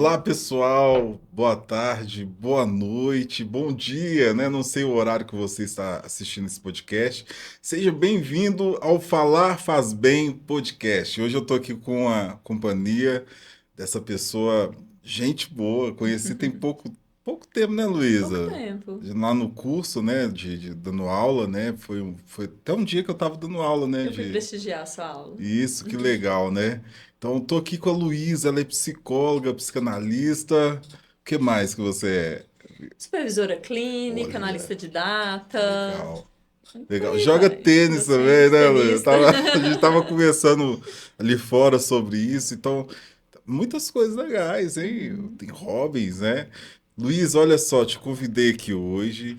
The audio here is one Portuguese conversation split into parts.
Olá, pessoal. Boa tarde, boa noite, bom dia, né? Não sei o horário que você está assistindo esse podcast. Seja bem-vindo ao Falar Faz Bem podcast. Hoje eu estou aqui com a companhia dessa pessoa, gente boa, conheci tem pouco tempo, né, Pouco Luísa? tempo. Lá no curso, né, dando aula, né? Foi até um dia que eu estava dando aula, né, Eu fui de prestigiar a sua aula. isso, que legal, né? Então, tô aqui com a Luísa, ela é psicóloga, psicanalista. O que mais que você é? Supervisora clínica, Olha, analista de data. legal. Por Legal. aí Joga vai. tênis também, Docente, né, Luísa? tenista. A gente tava conversando ali fora sobre isso, então, muitas coisas legais, hein? Uhum. Tem hobbies, né? Luiz, olha só, te convidei aqui hoje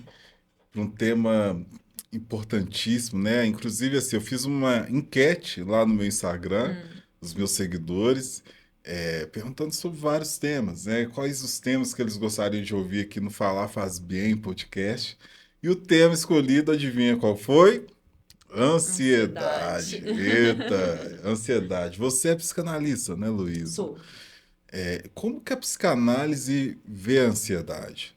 para um tema importantíssimo, né? Inclusive, assim, eu fiz uma enquete lá no meu Instagram, Hum. dos meus seguidores, perguntando sobre vários temas, né? Quais os temas que eles gostariam de ouvir aqui no Falar Faz Bem podcast. E o tema escolhido, adivinha qual foi? Ansiedade. Ansiedade. Eita, ansiedade. Você é psicanalista, né, Luísa? Sou. Como que a psicanálise vê a ansiedade?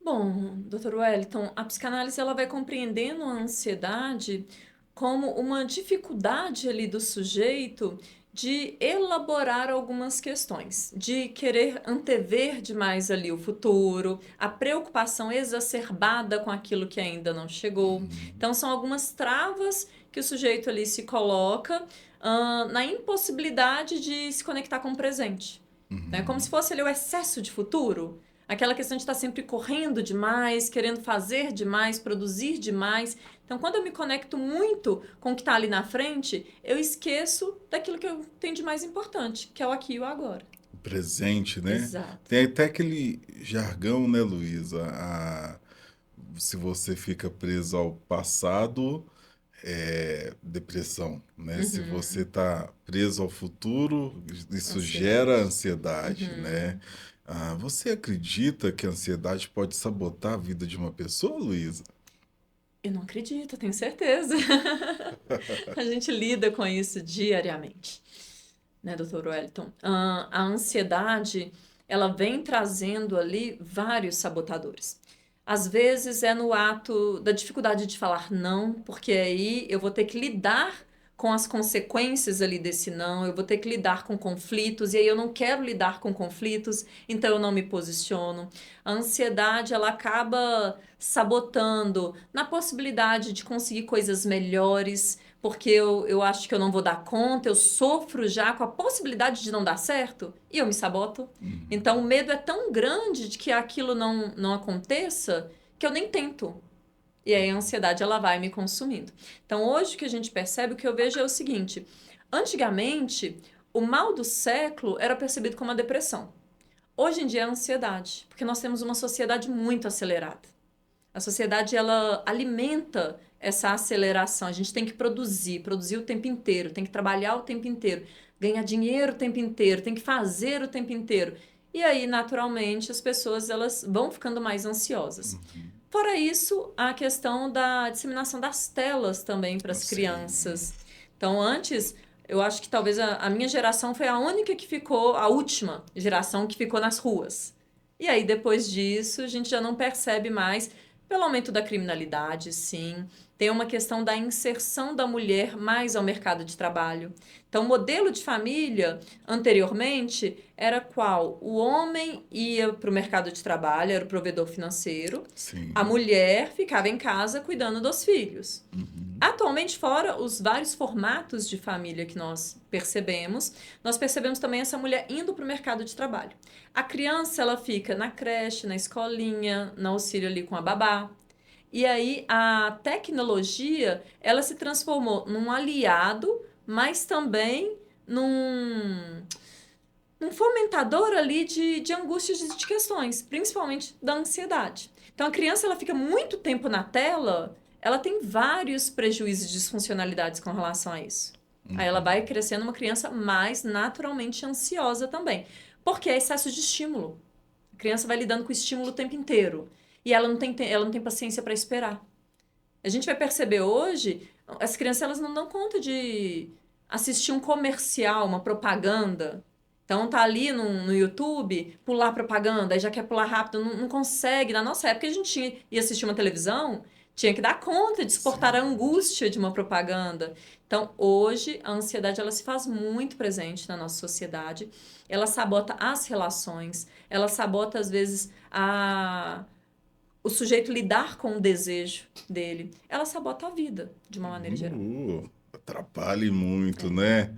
Bom, Dr. Wellington, a psicanálise ela vai compreendendo a ansiedade como uma dificuldade ali do sujeito de elaborar algumas questões, de querer antever demais ali o futuro, a preocupação exacerbada com aquilo que ainda não chegou. Então, são algumas travas que o sujeito ali se coloca na impossibilidade de se conectar com o presente. Né? Como se fosse ali o excesso de futuro. Aquela questão de estar sempre correndo demais, querendo fazer demais, produzir demais. Então, quando eu me conecto muito com o que está ali na frente, eu esqueço daquilo que eu tenho de mais importante, que é o aqui e o agora. Presente, né? Exato. Tem até aquele jargão, né, Luísa? Se você fica preso ao passado, é depressão, né? Se você Uhum. está preso ao futuro, isso gera Ansiedade. ansiedade, né? Uhum. Você acredita que a ansiedade pode sabotar a vida de uma pessoa, Luísa? Eu não acredito, eu tenho certeza. A gente lida com isso diariamente, né, doutor Wellington? A ansiedade, ela vem trazendo ali vários sabotadores. Às vezes é no ato da dificuldade de falar não, porque aí eu vou ter que lidar com as consequências ali desse não, eu vou ter que lidar com conflitos, e aí eu não quero lidar com conflitos, então eu não me posiciono. A ansiedade, ela acaba sabotando na possibilidade de conseguir coisas melhores, porque eu acho que eu não vou dar conta, eu sofro já com a possibilidade de não dar certo e eu me saboto. Então o medo é tão grande de que aquilo não aconteça que eu nem tento. E aí a ansiedade ela vai me consumindo. Então hoje o que a gente percebe, o que eu vejo é o seguinte: antigamente o mal do século era percebido como a depressão. Hoje em dia é a ansiedade, porque nós temos uma sociedade muito acelerada. A sociedade ela alimenta essa aceleração. A gente tem que produzir, produzir o tempo inteiro, tem que trabalhar o tempo inteiro, ganhar dinheiro o tempo inteiro, tem que fazer o tempo inteiro. E aí, naturalmente, as pessoas elas vão ficando mais ansiosas. Fora isso, a questão da disseminação das telas também para as Sim. crianças. Então, antes, eu acho que talvez a minha geração foi a única que ficou, a última geração que ficou nas ruas. E aí, depois disso, a gente já não percebe mais pelo aumento da criminalidade, sim. Tem uma questão da inserção da mulher mais ao mercado de trabalho. Então, o modelo de família, anteriormente, era qual? O homem ia para o mercado de trabalho, era o provedor financeiro, a Sim. mulher ficava em casa cuidando dos filhos. Uhum. Atualmente, fora os vários formatos de família que nós percebemos também essa mulher indo para o mercado de trabalho. A criança, ela fica na creche, na escolinha, no auxílio ali com a babá. E aí a tecnologia, ela se transformou num aliado, mas também num fomentador ali de angústias e de questões, principalmente da ansiedade. Então a criança ela fica muito tempo na tela, ela tem vários prejuízos e disfuncionalidades com relação a isso. Aí ela vai crescendo uma criança mais naturalmente ansiosa também, porque é excesso de estímulo. A criança vai lidando com o estímulo o tempo inteiro e ela não tem paciência para esperar. A gente vai perceber hoje, as crianças elas não dão conta de assistir um comercial, uma propaganda. Então tá ali no YouTube, pular propaganda, aí já quer pular rápido, não consegue. Na nossa época a gente ia assistir uma televisão, tinha que dar conta de suportar a Sim. angústia de uma propaganda. Então hoje a ansiedade ela se faz muito presente na nossa sociedade. Ela sabota as relações, ela sabota às vezes o sujeito lidar com o desejo dele. Ela sabota a vida de uma maneira geral. Atrapalha muito, É. né?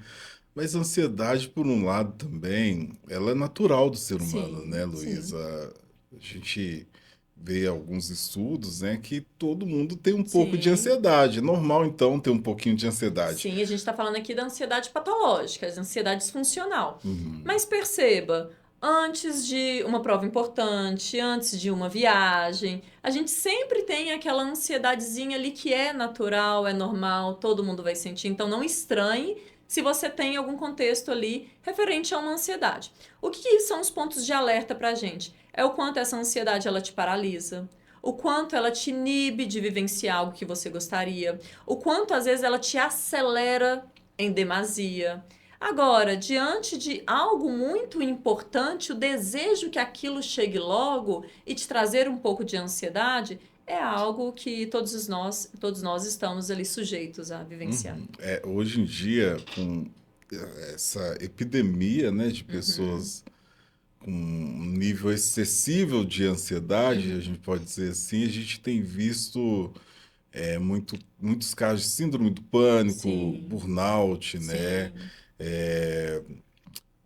Mas a ansiedade, por um lado, também, ela é natural do ser humano, né, Sim, sim, Luísa? A gente vê alguns estudos, né, que todo mundo tem um pouco de sim. ansiedade. É normal, então, ter um pouquinho de ansiedade. Sim, a gente está falando aqui da ansiedade patológica, da ansiedade disfuncional. Uhum. Mas perceba, antes de uma prova importante, antes de uma viagem, a gente sempre tem aquela ansiedadezinha ali que é natural, é normal, todo mundo vai sentir. Então não estranhe se você tem algum contexto ali referente a uma ansiedade. O que são os pontos de alerta para a gente? É o quanto essa ansiedade ela te paralisa, o quanto ela te inibe de vivenciar algo que você gostaria, o quanto às vezes ela te acelera em demasia. Agora, diante de algo muito importante, o desejo que aquilo chegue logo e te trazer um pouco de ansiedade é algo que todos nós estamos ali sujeitos a vivenciar. Uhum. É, hoje em dia, com essa epidemia, né, de Uhum, pessoas com um nível excessivo de ansiedade, a uhum. gente pode dizer assim, a gente tem visto muitos casos de síndrome do pânico, Sim, burnout, né? sim, É,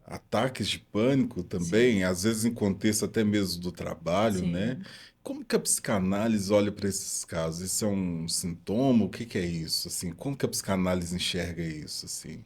ataques de pânico também, sim, às vezes em contexto até mesmo do trabalho, né? sim. Como que a psicanálise olha para esses casos? Isso é um sintoma? O que que é isso? Assim, como que a psicanálise enxerga isso? Assim?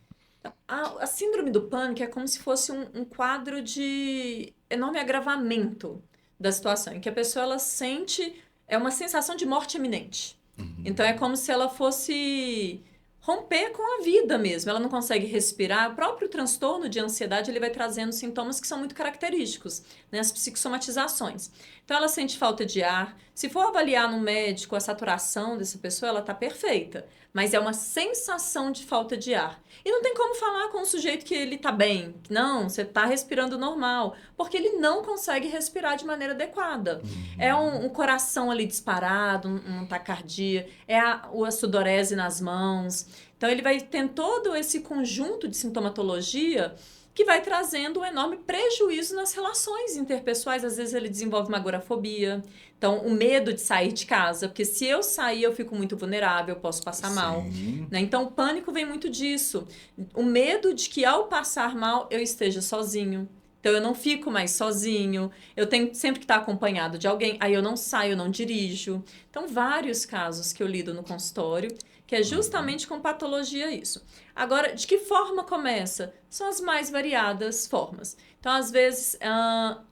A síndrome do pânico é como se fosse um quadro de enorme agravamento da situação, em que a pessoa ela sente uma sensação de morte iminente. Então é como se ela fosse romper com a vida mesmo. Ela não consegue respirar. O próprio transtorno de ansiedade ele vai trazendo sintomas que são muito característicos, né? As psicossomatizações. Então ela sente falta de ar. Se for avaliar no médico a saturação dessa pessoa, ela está perfeita. Mas é uma sensação de falta de ar. E não tem como falar com o sujeito que ele tá bem. Não, você tá respirando normal. Porque ele não consegue respirar de maneira adequada. É Uhum. um coração ali disparado, uma taquicardia, é a sudorese nas mãos. Então ele vai ter todo esse conjunto de sintomatologia que vai trazendo um enorme prejuízo nas relações interpessoais. Às vezes ele desenvolve uma agorafobia. Então, o medo de sair de casa, porque se eu sair eu fico muito vulnerável, eu posso passar mal. Sim, Né? Então, o pânico vem muito disso. O medo de que ao passar mal eu esteja sozinho. Então, eu não fico mais sozinho. Eu tenho sempre que estar acompanhado de alguém. Aí eu não saio, eu não dirijo. Então, vários casos que eu lido no consultório, que é justamente com patologia isso. Agora, de que forma começa? São as mais variadas formas. Então, às vezes,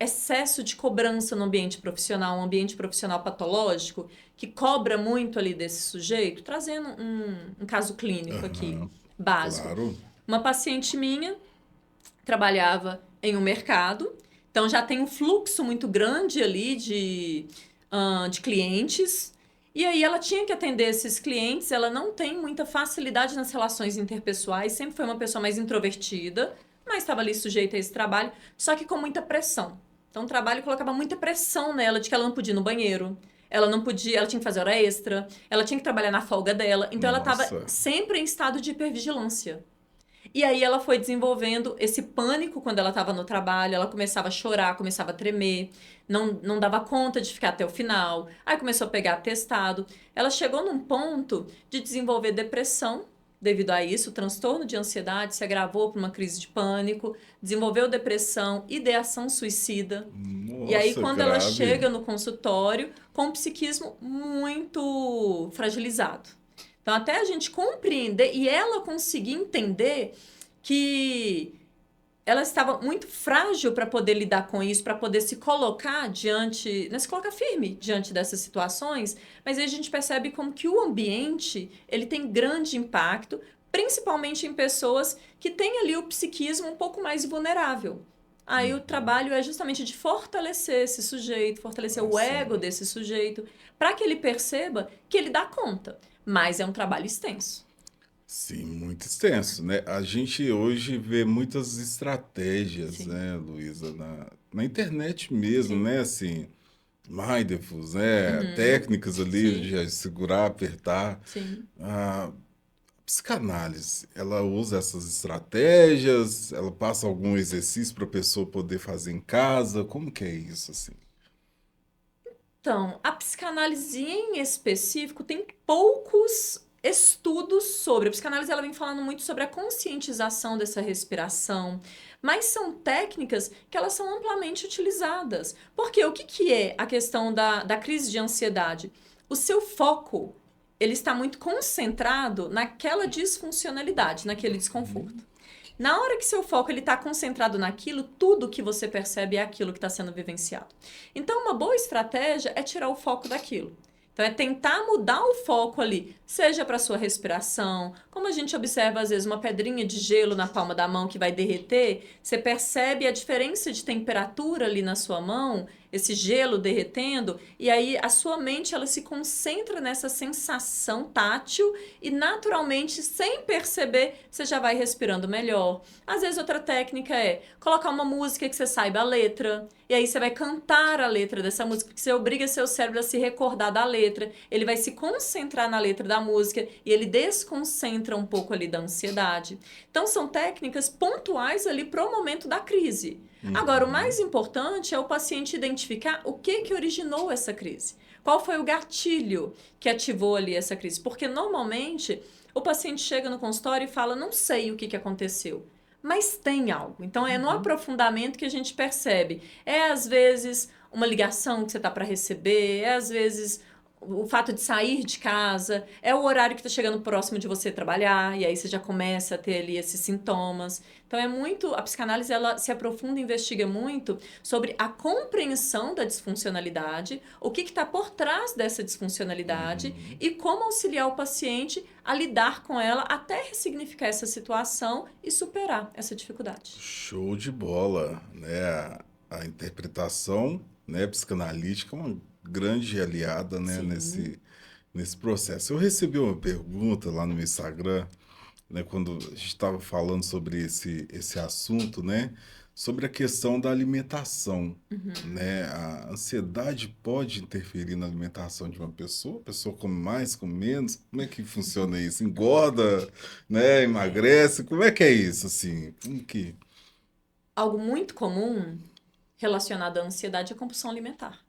excesso de cobrança no ambiente profissional, um ambiente profissional patológico, que cobra muito ali desse sujeito, trazendo um caso clínico aqui, aham, básico. claro. Uma paciente minha trabalhava em um mercado, então já tem um fluxo muito grande ali de clientes, e aí ela tinha que atender esses clientes, ela não tem muita facilidade nas relações interpessoais, sempre foi uma pessoa mais introvertida, mas estava ali sujeita a esse trabalho, só que com muita pressão. Então o trabalho colocava muita pressão nela de que ela não podia ir no banheiro, ela não podia, ela tinha que fazer hora extra, ela tinha que trabalhar na folga dela, então ela estava Nossa. sempre em estado de hipervigilância. E aí ela foi desenvolvendo esse pânico quando ela estava no trabalho, ela começava a chorar, começava a tremer, não dava conta de ficar até o final, aí começou a pegar atestado. Ela chegou num ponto de desenvolver depressão devido a isso, o transtorno de ansiedade se agravou para uma crise de pânico, desenvolveu depressão, ideação suicida. E aí, Nossa, quando ela grave. chega no consultório com um psiquismo muito fragilizado. Então, até a gente compreender e ela conseguir entender que ela estava muito frágil para poder lidar com isso, para poder se colocar diante, não se colocar firme diante dessas situações, mas aí a gente percebe como que o ambiente, ele tem grande impacto, principalmente em pessoas que têm ali o psiquismo um pouco mais vulnerável. Aí o trabalho é justamente de fortalecer esse sujeito, fortalecer o ego Assim. desse sujeito, para que ele perceba que ele dá conta. Mas é um trabalho extenso. Sim, muito extenso, né? A gente hoje vê muitas estratégias, Sim, né, Luísa, na internet mesmo, sim. né? Assim, mindfulness, né? Uhum. Técnicas ali Sim, de segurar, apertar. sim. A psicanálise, ela usa essas estratégias, ela passa algum exercício para a pessoa poder fazer em casa. Como que é isso, assim? Então, a psicanálise em específico tem poucos estudos sobre. A psicanálise ela vem falando muito sobre a conscientização dessa respiração, mas são técnicas que elas são amplamente utilizadas. Porque o que, que é a questão da crise de ansiedade? O seu foco, ele está muito concentrado naquela disfuncionalidade, naquele desconforto. Na hora que seu foco ele está concentrado naquilo, tudo que você percebe é aquilo que está sendo vivenciado. Então, uma boa estratégia é tirar o foco daquilo. Então, é tentar mudar o foco ali, seja para sua respiração, como a gente observa às vezes uma pedrinha de gelo na palma da mão que vai derreter, você percebe a diferença de temperatura ali na sua mão, esse gelo derretendo, e aí a sua mente ela se concentra nessa sensação tátil e naturalmente, sem perceber, você já vai respirando melhor. Às vezes outra técnica é colocar uma música que você saiba a letra, e aí você vai cantar a letra dessa música, porque você obriga seu cérebro a se recordar da letra, ele vai se concentrar na letra da música e ele desconcentra um pouco ali da ansiedade. Então são técnicas pontuais ali para o momento da crise. Agora, o Uhum. mais importante é o paciente identificar o que que originou essa crise. Qual foi o gatilho que ativou ali essa crise? Porque normalmente o paciente chega no consultório e fala: não sei o que que aconteceu, mas tem algo. Então é no Uhum. aprofundamento que a gente percebe. É às vezes uma ligação que você está para receber, é às vezes o fato de sair de casa, é o horário que está chegando próximo de você trabalhar, e aí você já começa a ter ali esses sintomas. Então é muito, a psicanálise ela se aprofunda e investiga muito sobre a compreensão da disfuncionalidade, o que está por trás dessa disfuncionalidade Uhum. e como auxiliar o paciente a lidar com ela até ressignificar essa situação e superar essa dificuldade. Show de bola, né? A interpretação, né, psicanalítica é uma grande aliada, né, Sim. nesse processo. Eu recebi uma pergunta lá no meu Instagram, né, quando a gente estava falando sobre esse assunto, né, sobre a questão da alimentação, Uhum. né? A ansiedade pode interferir na alimentação de uma pessoa? A pessoa come mais, come menos? Como é que funciona isso? Engorda, né? É. Emagrece? Como é que é isso, assim? Como que... Algo muito comum relacionado à ansiedade é a compulsão alimentar.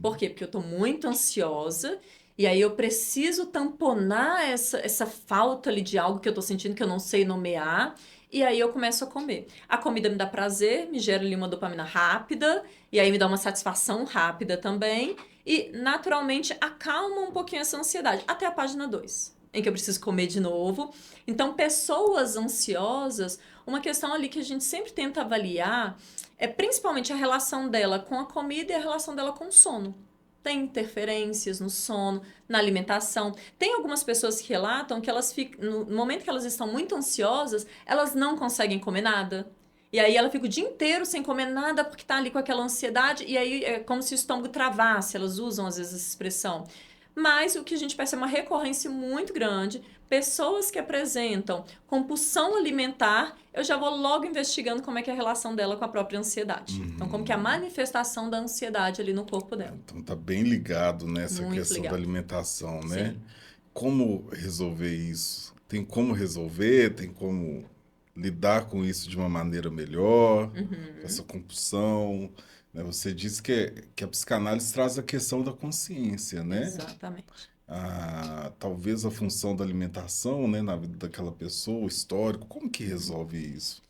Por Uhum. quê? Porque eu estou muito ansiosa e aí eu preciso tamponar essa falta ali de algo que eu estou sentindo que eu não sei nomear. E aí eu começo a comer. A comida me dá prazer, me gera ali uma dopamina rápida, e aí me dá uma satisfação rápida também, e naturalmente acalma um pouquinho essa ansiedade, até a página 2 em que eu preciso comer de novo. Então, pessoas ansiosas, uma questão ali que a gente sempre tenta avaliar é principalmente a relação dela com a comida e a relação dela com o sono. Tem interferências no sono, na alimentação. Tem algumas pessoas que relatam que elas ficam, no momento que elas estão muito ansiosas, elas não conseguem comer nada. E aí ela fica o dia inteiro sem comer nada porque tá ali com aquela ansiedade e aí é como se o estômago travasse, elas usam às vezes essa expressão. Mas o que a gente percebe é uma recorrência muito grande. Pessoas que apresentam compulsão alimentar, eu já vou logo investigando como é que é a relação dela com a própria ansiedade. Então, como que é a Uhum. manifestação da ansiedade ali no corpo Ah, dela. então tá bem ligado nessa Muito questão da ligado. alimentação, né? Sim. Como resolver isso? Tem como resolver? Tem como lidar com isso de uma maneira melhor? Com essa Uhum. compulsão, né? Você disse que a psicanálise traz a questão da consciência, né? Exatamente. Talvez a função da alimentação, né, na vida daquela pessoa, o histórico, como que resolve isso?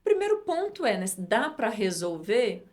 Primeiro ponto é, né, se dá para resolver.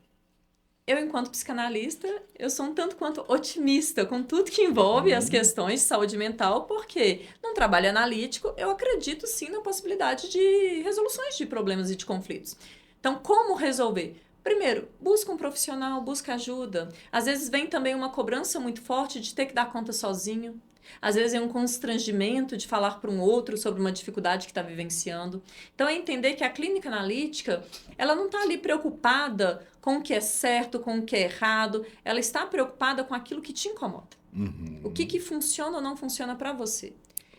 Eu, enquanto psicanalista, eu sou um tanto quanto otimista com tudo que envolve as Uhum. questões de saúde mental, porque num trabalho analítico eu acredito sim na possibilidade de resoluções de problemas e de conflitos. Então, como resolver? Primeiro, busca um profissional, busca ajuda. Às vezes vem também uma cobrança muito forte de ter que dar conta sozinho. Às vezes é um constrangimento de falar para um outro sobre uma dificuldade que está vivenciando. Então, é entender que a clínica analítica, ela não está ali preocupada com o que é certo, com o que é errado, ela está preocupada com aquilo que te incomoda. O que Uhum. que funciona ou não funciona para você.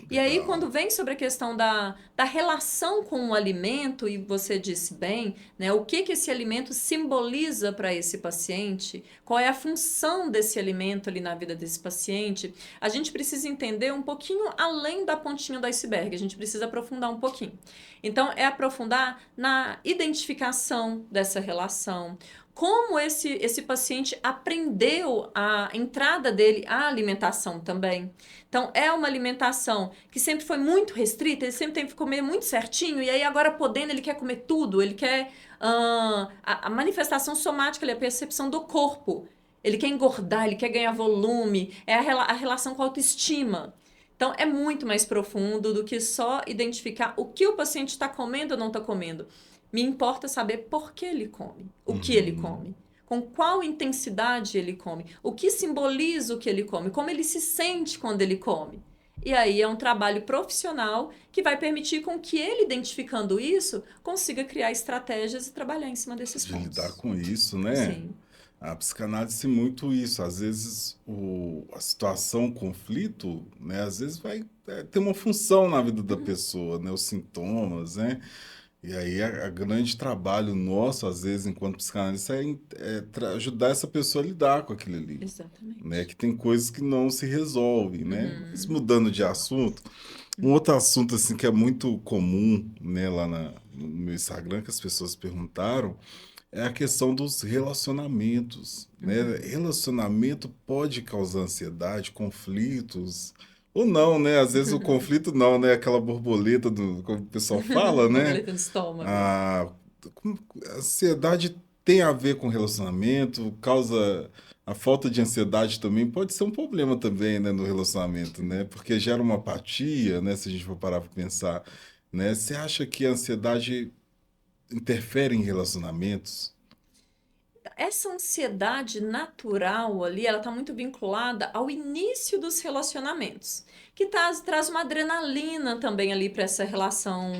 E aí, Legal. quando vem sobre a questão da relação com o alimento, e você disse bem, né, o que esse alimento simboliza para esse paciente, qual é a função desse alimento ali na vida desse paciente, a gente precisa entender um pouquinho além da pontinha do iceberg, a gente precisa aprofundar um pouquinho. Então, é aprofundar na identificação dessa relação, como esse paciente aprendeu a entrada dele à alimentação também. Então, é uma alimentação que sempre foi muito restrita, ele sempre teve que comer muito certinho, e aí agora podendo, ele quer comer tudo, ele quer... a manifestação somática, ali, a percepção do corpo. Ele quer engordar, ele quer ganhar volume, é a relação com a autoestima. Então, é muito mais profundo do que só identificar o que o paciente está comendo ou não está comendo. Me importa saber por que ele come, o que ele come, com qual intensidade ele come, o que simboliza o que ele come, como ele se sente quando ele come. E aí é um trabalho profissional que vai permitir com que ele, identificando isso, consiga criar estratégias e trabalhar em cima desses De lidar pontos. com isso, né? Sim. A psicanálise tem muito isso. Às vezes a situação, o conflito, né? Às vezes vai ter uma função na vida da Uhum. pessoa, né? Os sintomas, né? E aí a grande trabalho nosso, às vezes, enquanto psicanalista, ajudar essa pessoa a lidar com aquilo ali, né? Exatamente. Que tem coisas que não se resolvem, né? Mas Uhum. mudando de assunto, um outro assunto assim que é muito comum, né, lá no meu Instagram, que as pessoas perguntaram, é a questão dos relacionamentos, né? Uhum. Relacionamento pode causar ansiedade, conflitos, ou não, né? Às vezes o conflito não, né? Aquela borboleta como o pessoal fala, né? Borboleta no estômago. A, a ansiedade tem a ver com relacionamento, causa a falta de ansiedade também pode ser um problema também, né, no relacionamento, né? Porque gera uma apatia, né? Se a gente for parar para pensar, né? Você acha que a ansiedade interfere em relacionamentos? Essa ansiedade natural ali, ela está muito vinculada ao início dos relacionamentos, que traz uma adrenalina também ali para essa relação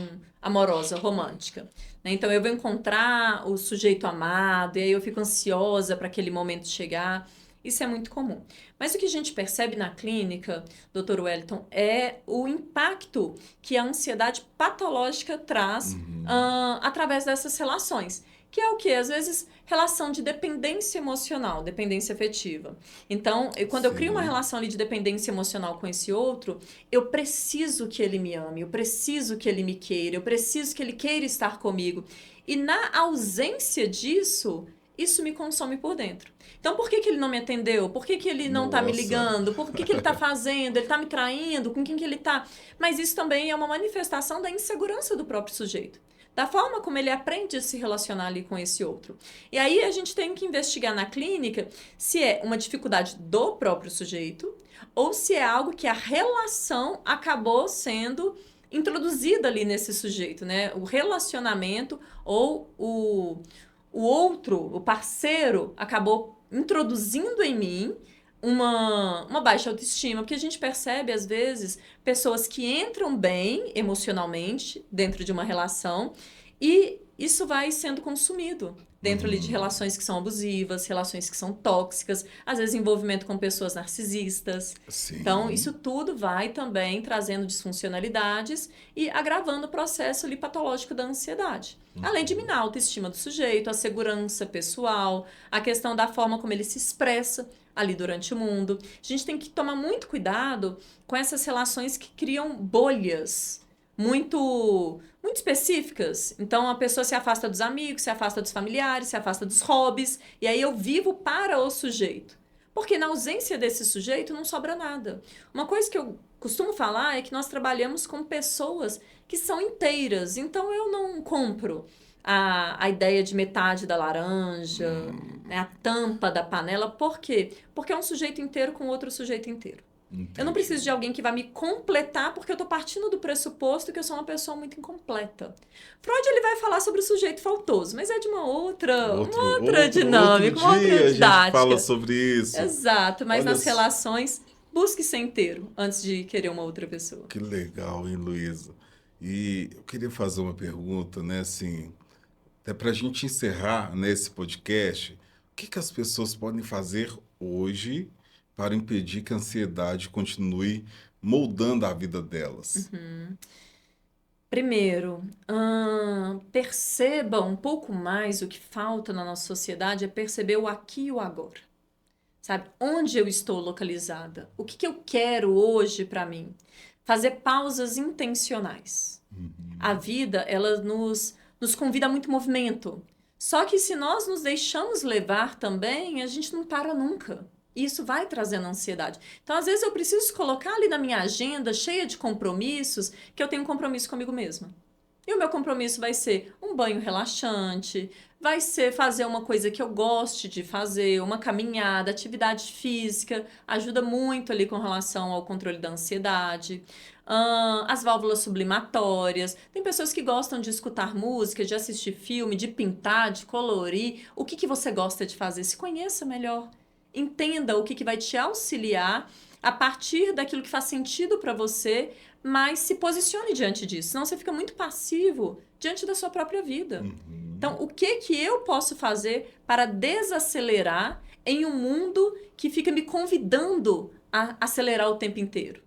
amorosa, romântica, né? Então eu vou encontrar o sujeito amado, e aí eu fico ansiosa para aquele momento chegar. Isso é muito comum. Mas o que a gente percebe na clínica, Dr. Wellington, é o impacto que a ansiedade patológica traz Uhum. através dessas relações. Que é o que? Às vezes, relação de dependência emocional, dependência afetiva. Então, quando eu crio uma Sim. relação ali de dependência emocional com esse outro, eu preciso que ele me ame, eu preciso que ele me queira, eu preciso que ele queira estar comigo. E na ausência disso, isso me consome por dentro. Então, por que ele não me atendeu? Por que ele não tá me Nossa. ligando? Por que ele tá fazendo? Ele tá me traindo? Com quem que ele tá? Mas isso também é uma manifestação da insegurança do próprio sujeito, da forma como ele aprende a se relacionar ali com esse outro. E aí a gente tem que investigar na clínica se é uma dificuldade do próprio sujeito ou se é algo que a relação acabou sendo introduzida ali nesse sujeito, né? O relacionamento ou o outro, o parceiro, acabou introduzindo em mim uma baixa autoestima, porque a gente percebe, às vezes, pessoas que entram bem emocionalmente dentro de uma relação e isso vai sendo consumido dentro ali de Uhum. relações que são abusivas, relações que são tóxicas, às vezes envolvimento com pessoas narcisistas. Então, isso Sim. tudo vai também trazendo disfuncionalidades e agravando o processo ali patológico da ansiedade. Além de Uhum. minar a autoestima do sujeito, a segurança pessoal, a questão da forma como ele se expressa ali durante o mundo. A gente tem que tomar muito cuidado com essas relações que criam bolhas muito específicas. Então a pessoa se afasta dos amigos, se afasta dos familiares, se afasta dos hobbies, e aí eu vivo para o sujeito. Porque na ausência desse sujeito não sobra nada. Uma coisa que eu costumo falar é que nós trabalhamos com pessoas que são inteiras, então eu não compro a ideia de metade da laranja, né, a tampa da panela. Por quê? Porque é um sujeito inteiro com outro sujeito inteiro. Eu não Entendi. preciso de alguém que vai me completar porque eu tô partindo do pressuposto que eu sou uma pessoa muito incompleta. Freud ele vai falar sobre o sujeito faltoso, mas é de uma outra Outro dinâmica, uma outra dia a gente fala didática. sobre isso. Exato, mas Olha nas relações, busque ser inteiro antes de querer uma outra pessoa. que legal, hein, Luísa? E eu queria fazer uma pergunta, né, assim, até para a gente encerrar nesse podcast, o que que as pessoas podem fazer hoje para impedir que a ansiedade continue moldando a vida delas? Primeiro, perceba um pouco mais o que falta na nossa sociedade é perceber o aqui e o agora. Sabe? Onde eu estou localizada? O que eu quero hoje para mim? Fazer pausas intencionais. A vida, ela nos convida a muito movimento. Só que se nós nos deixamos levar também, a gente não para nunca. E isso vai trazendo ansiedade. Então, às vezes, eu preciso colocar ali na minha agenda, cheia de compromissos, que eu tenho um compromisso comigo mesma. E o meu compromisso vai ser um banho relaxante, vai ser fazer uma coisa que eu goste de fazer, uma caminhada, atividade física, ajuda muito ali com relação ao controle da ansiedade. As válvulas sublimatórias. Tem pessoas que gostam de escutar música, de assistir filme, de pintar, de colorir. O que você gosta de fazer? Se conheça melhor. Entenda o que vai te auxiliar a partir daquilo que faz sentido para você, mas se posicione diante disso. Senão você fica muito passivo diante da sua própria vida. Então, o que eu posso fazer para desacelerar em um mundo que fica me convidando a acelerar o tempo inteiro?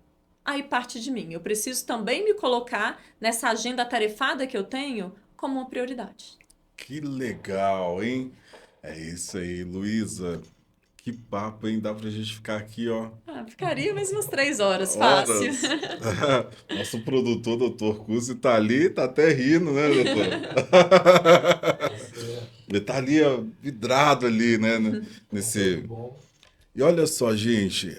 Aí parte de mim. Eu preciso também me colocar nessa agenda atarefada que eu tenho como uma prioridade. Que legal, hein? É isso aí, Luísa. Que papo, hein? Dá pra gente ficar aqui, ó. Ficaria mais umas 3 horas, fácil. Nosso produtor, doutor Cusi, tá ali, tá até rindo, né, doutor? Ele tá ali, ó, vidrado ali, né? Nesse... E olha só, gente,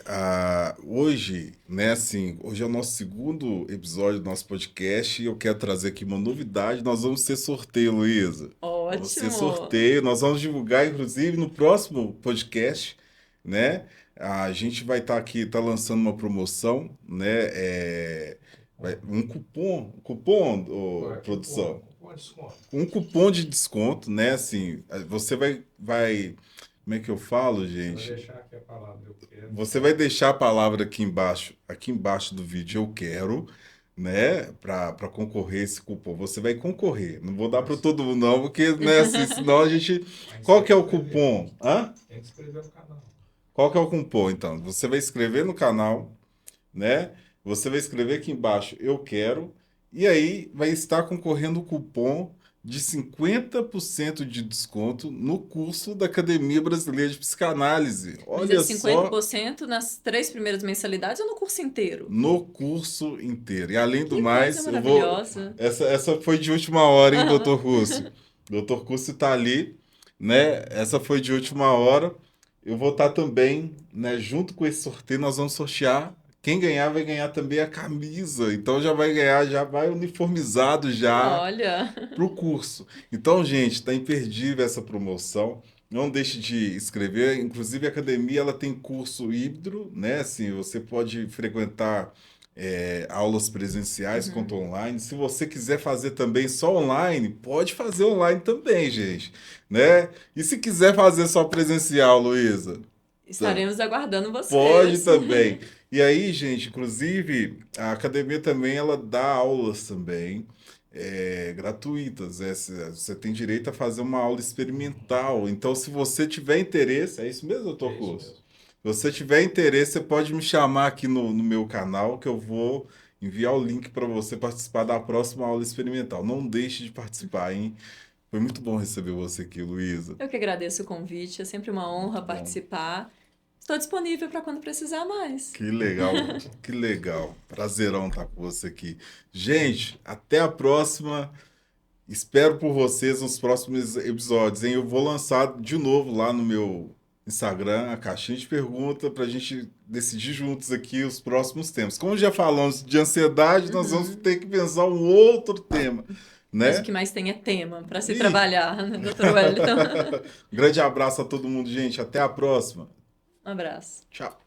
hoje, né, assim, hoje é o nosso segundo episódio do nosso podcast e eu quero trazer aqui uma novidade. Nós vamos ter sorteio, Luísa. Ótimo! Vamos ter sorteio, nós vamos divulgar, inclusive, no próximo podcast, né? A gente vai estar aqui, tá lançando uma promoção, né? Um cupom, produção. Um cupom de desconto, né? Assim, você vai como é que eu falo, gente? Vou deixar aqui a palavra eu quero. Você vai deixar a palavra aqui embaixo do vídeo eu quero, né, para concorrer esse cupom. Você vai concorrer. Não vou dar para todo mundo não, porque né, assim, senão a gente qual que é o cupom? Hã? Tem que escrever no canal. Qual que é o cupom então? Você vai escrever no canal, né? Você vai escrever aqui embaixo eu quero e aí vai estar concorrendo o cupom de 50% de desconto no curso da Academia Brasileira de Psicanálise. Olha Mas é só, 50% nas 3 primeiras mensalidades ou no curso inteiro? no curso inteiro. E além do Que mais, coisa eu vou. maravilhosa. Essa foi de última hora, hein, doutor Russo? Doutor Russo tá ali, né? Essa foi de última hora. Eu vou estar também, né? Junto com esse sorteio, nós vamos sortear. Quem ganhar vai ganhar também a camisa. Então já vai ganhar, já vai uniformizado já Olha, pro curso. Então, gente, tá imperdível essa promoção. Não deixe de escrever. Inclusive, a academia ela tem curso híbrido, né? Assim, você pode frequentar aulas presenciais quanto online. Se você quiser fazer também só online, pode fazer online também, gente, né? E se quiser fazer só presencial, Luísa? estaremos aguardando vocês. Pode também. E aí, gente, inclusive, a academia também ela dá aulas também gratuitas. Você tem direito a fazer uma aula experimental. Então, se você tiver interesse, é isso mesmo, doutor Curso? Se você tiver interesse, você pode me chamar aqui no meu canal que eu vou enviar o link para você participar da próxima aula experimental. Não deixe de participar, hein? Foi muito bom receber você aqui, Luísa. Eu que agradeço o convite, é sempre uma honra participar. Estou disponível para quando precisar mais. Que legal, que legal. Prazerão estar com você aqui. Gente, até a próxima. Espero por vocês nos próximos episódios, hein? Eu vou lançar de novo lá no meu Instagram a caixinha de pergunta para a gente decidir juntos aqui os próximos temas. Como já falamos de ansiedade, nós vamos ter que pensar um outro tema, né? Mas o que mais tem é tema para se trabalhar, né, doutor Wellington? Grande abraço a todo mundo, gente. Até a próxima. Um abraço. Tchau.